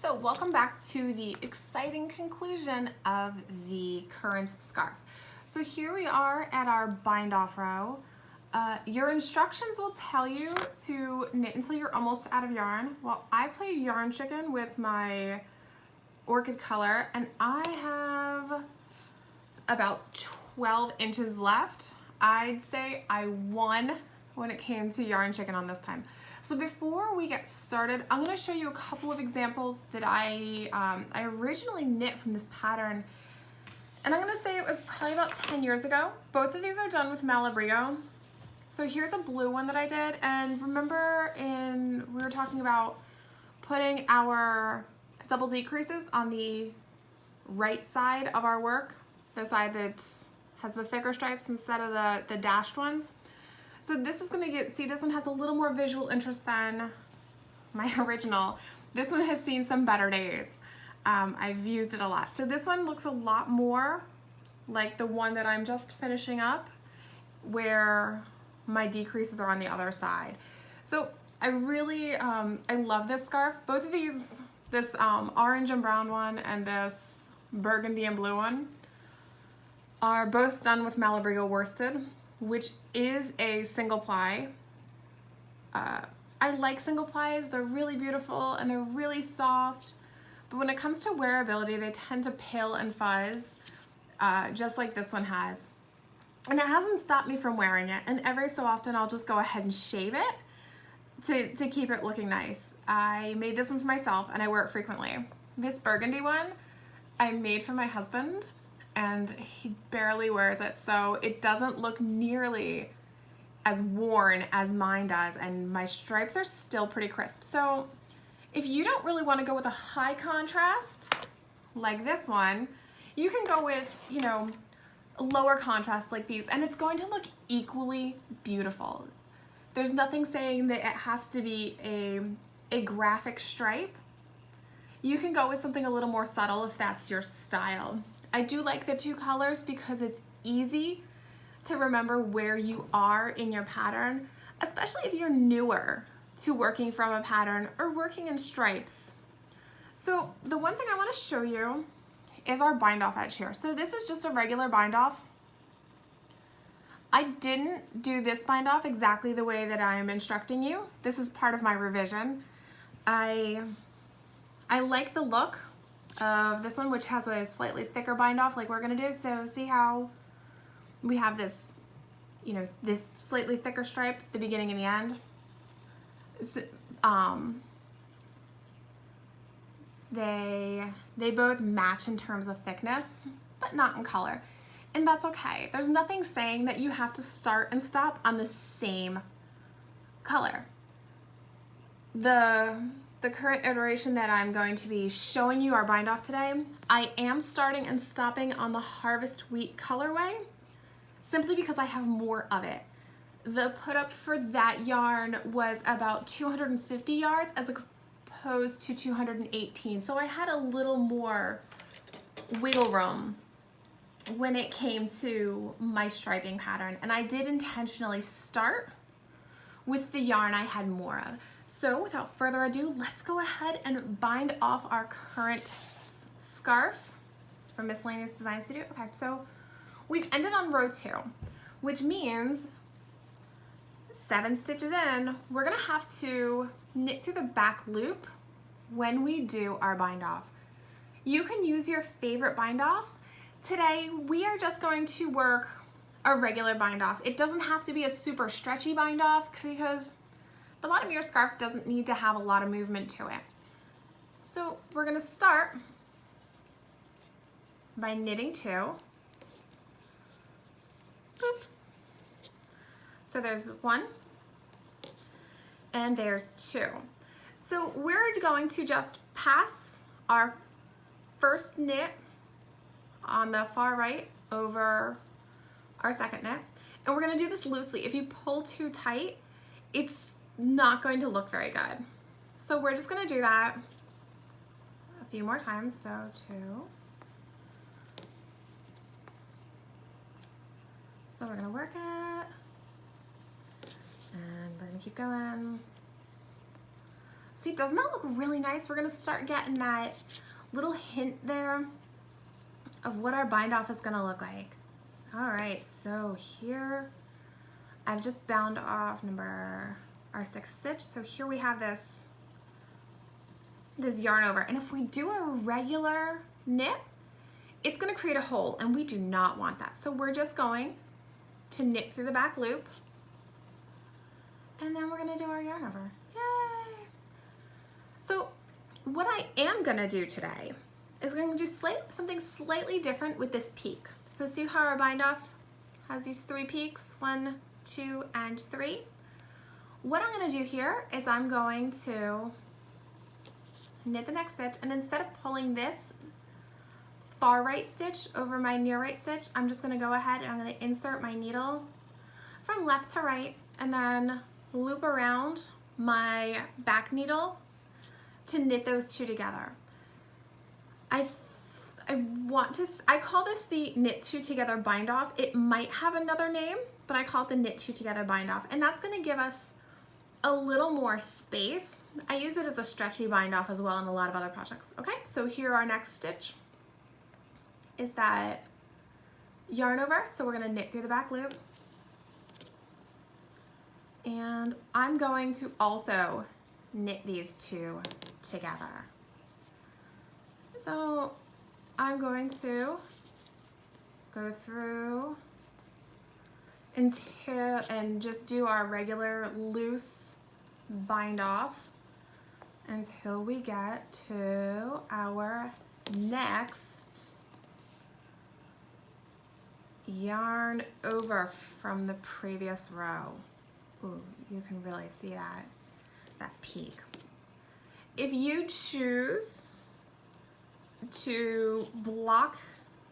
So welcome back to the exciting conclusion of the Currents scarf. So here we are at our bind off row. Your instructions will tell you to knit until you're almost out of yarn. Well, I played Yarn Chicken with my orchid color and I have about 12 inches left. I'd say I won when it came to Yarn Chicken on this time. So before we get started, I'm going to show you a couple of examples that I originally knit from this pattern. And I'm going to say it was probably about 10 years ago. Both of these are done with Malabrigo. So here's a blue one that I did. And remember we were talking about putting our double decreases on the right side of our work, the side that has the thicker stripes instead of the dashed ones. So this is gonna see this one has a little more visual interest than my original. This one has seen some better days. I've used it a lot. So this one looks a lot more like the one that I'm just finishing up, where my decreases are on the other side. So I really, I love this scarf. Both of these, this orange and brown one and this burgundy and blue one, are both done with Malabrigo worsted, which is a single ply. I like single plies. They're really beautiful and they're really soft, but when it comes to wearability, they tend to pale and fuzz, just like this one has. And it hasn't stopped me from wearing it, and every so often I'll just go ahead and shave it to keep it looking nice. I made this one for myself and I wear it frequently. This burgundy one I made for my husband, and he barely wears it, so it doesn't look nearly as worn as mine does, and my stripes are still pretty crisp. So if you don't really want to go with a high contrast like this one, you can go with, you know, a lower contrast like these, and it's going to look equally beautiful. There's nothing saying that it has to be a graphic stripe. You can go with something a little more subtle if that's your style. I do like the two colors because it's easy to remember where you are in your pattern, especially if you're newer to working from a pattern or working in stripes. So the one thing I want to show you is our bind off edge here. So this is just a regular bind off. I didn't do this bind off exactly the way that I am instructing you. This is part of my revision. I like the look of this one, which has a slightly thicker bind off like we're gonna do. So see how we have this, you know, this slightly thicker stripe at the beginning and the end. So, they both match in terms of thickness, but not in color. And that's okay. There's nothing saying that you have to start and stop on the same color. The current iteration that I'm going to be showing you our bind off today, I am starting and stopping on the Harvest Wheat colorway, simply because I have more of it. The put up for that yarn was about 250 yards as opposed to 218. So I had a little more wiggle room when it came to my striping pattern. And I did intentionally start with the yarn I had more of. So without further ado, let's go ahead and bind off our current scarf from Miscellaneous Design Studio. Okay, so we've ended on row 2, which means 7 stitches in, we're gonna have to knit through the back loop when we do our bind off. You can use your favorite bind off. Today, we are just going to work a regular bind off. It doesn't have to be a super stretchy bind off because the bottom of your scarf doesn't need to have a lot of movement to it. So we're gonna start by knitting 2. Boop. So there's 1 and there's 2. So we're going to just pass our first knit on the far right over our second knit, and we're gonna do this loosely. If you pull too tight, it's not going to look very good. So we're just gonna do that a few more times. So 2. So we're gonna work it, and we're gonna keep going. See, doesn't that look really nice? We're gonna start getting that little hint there of what our bind off is gonna look like. All right, so here I've just bound off our 6th stitch. So here we have this yarn over. And if we do a regular knit, it's gonna create a hole, and we do not want that. So we're just going to knit through the back loop, and then we're gonna do our yarn over. Yay! So what I am gonna do today is going to do something slightly different with this peak. So see how our bind off has these 3 peaks, 1, 2, and 3. What I'm gonna do here is I'm going to knit the next stitch, and instead of pulling this far right stitch over my near right stitch, I'm just gonna go ahead and I'm gonna insert my needle from left to right and then loop around my back needle to knit those 2 together. I call this the knit 2 together bind off. It might have another name, but I call it the knit 2 together bind off, and that's gonna give us a little more space. I use it as a stretchy bind off as well in a lot of other projects. Okay, so here our next stitch is that yarn over. So we're gonna knit through the back loop. And I'm going to also knit these 2 together. So I'm going to go through and just do our regular loose bind off until we get to our next yarn over from the previous row. Ooh, you can really see that peak. If you choose to block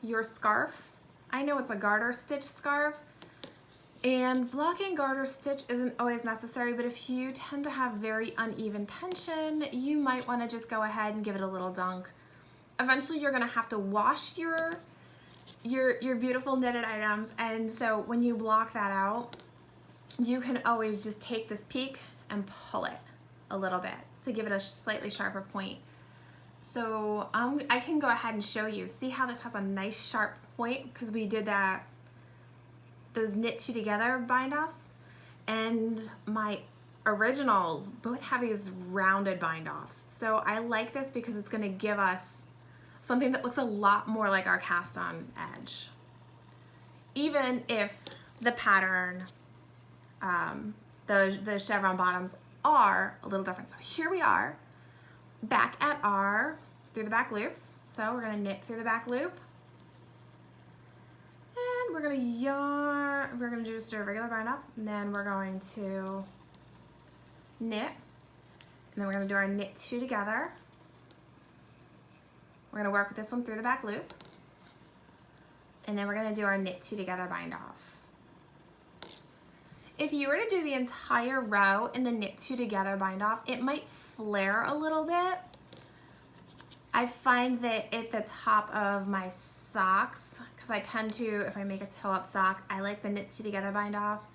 your scarf, I know it's a garter stitch scarf, and blocking garter stitch isn't always necessary, but if you tend to have very uneven tension, you might want to just go ahead and give it a little dunk. Eventually you're going to have to wash your beautiful knitted items, and so when you block that out, you can always just take this peak and pull it a little bit to give it a slightly sharper point. So I can go ahead and show you. See how this has a nice sharp point because we did those knit 2 together bind offs, and my originals both have these rounded bind offs. So I like this because it's going to give us something that looks a lot more like our cast on edge, even if the pattern, the chevron bottoms are a little different. So here we are back at our through the back loops. So we're going to knit through the back loop, and we're going to just do a regular bind off, and then we're going to knit, and then we're going to do our knit 2 together. We're going to work with this one through the back loop, and then we're going to do our knit 2 together bind off. If you were to do the entire row in the knit 2 together bind off, it might flare a little bit. I find that at the top of my socks, because I tend to, if I make a toe up sock, I like the knit 2 together bind off.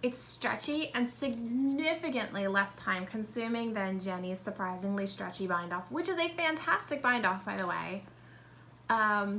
It's stretchy and significantly less time consuming than Jenny's surprisingly stretchy bind off, which is a fantastic bind off, by the way. But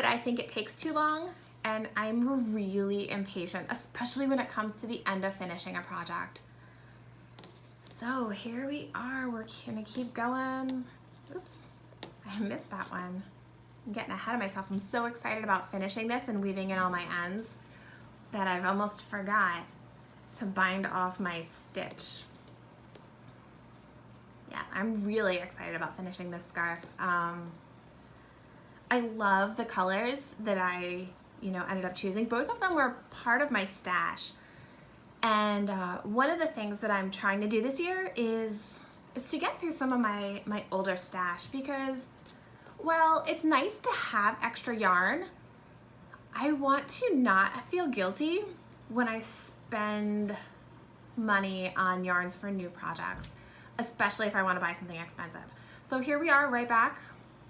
I think it takes too long, and I'm really impatient, especially when it comes to the end of finishing a project. So here we are, we're gonna keep going. Oops, I missed that one. I'm getting ahead of myself. I'm so excited about finishing this and weaving in all my ends that I've almost forgot to bind off my stitch. Yeah, I'm really excited about finishing this scarf. I love the colors that I ended up choosing. Both of them were part of my stash. And one of the things that I'm trying to do this year is to get through some of my older stash, because while it's nice to have extra yarn, I want to not feel guilty when I spend money on yarns for new projects, especially if I want to buy something expensive. So here we are right back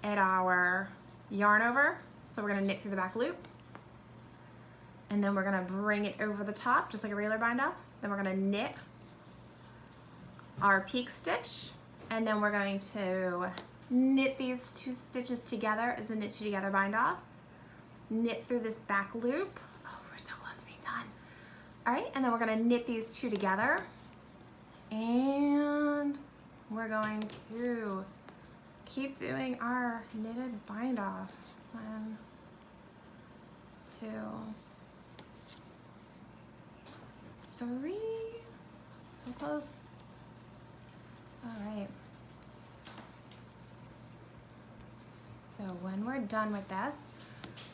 at our yarn over. So we're going to knit through the back loop, and then we're going to bring it over the top just like a regular bind off. Then we're going to knit our peak stitch, and then we're going to knit these 2 stitches together as the knit 2 together bind off, knit through this back loop. Oh, we're so close to being done. All right, and then we're going to knit these 2 together, and we're going to keep doing our knitted bind off. 1, 2, 3, so close. All right. So when we're done with this,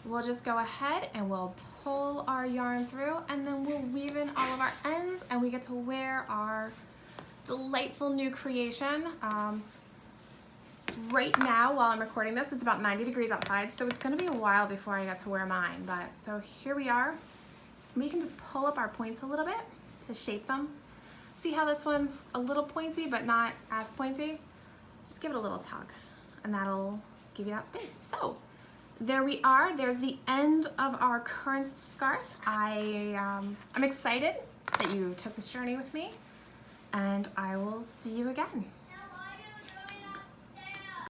we'll just go ahead and we'll pull our yarn through, and then we'll weave in all of our ends, and we get to wear our delightful new creation. Right now, while I'm recording this, it's about 90 degrees outside, so it's gonna be a while before I get to wear mine, but so here we are. We can just pull up our points a little bit to shape them. See how this one's a little pointy, but not as pointy? Just give it a little tug, and that'll give you that space. So there we are. There's the end of our current scarf. I'm excited that you took this journey with me, and I will see you again.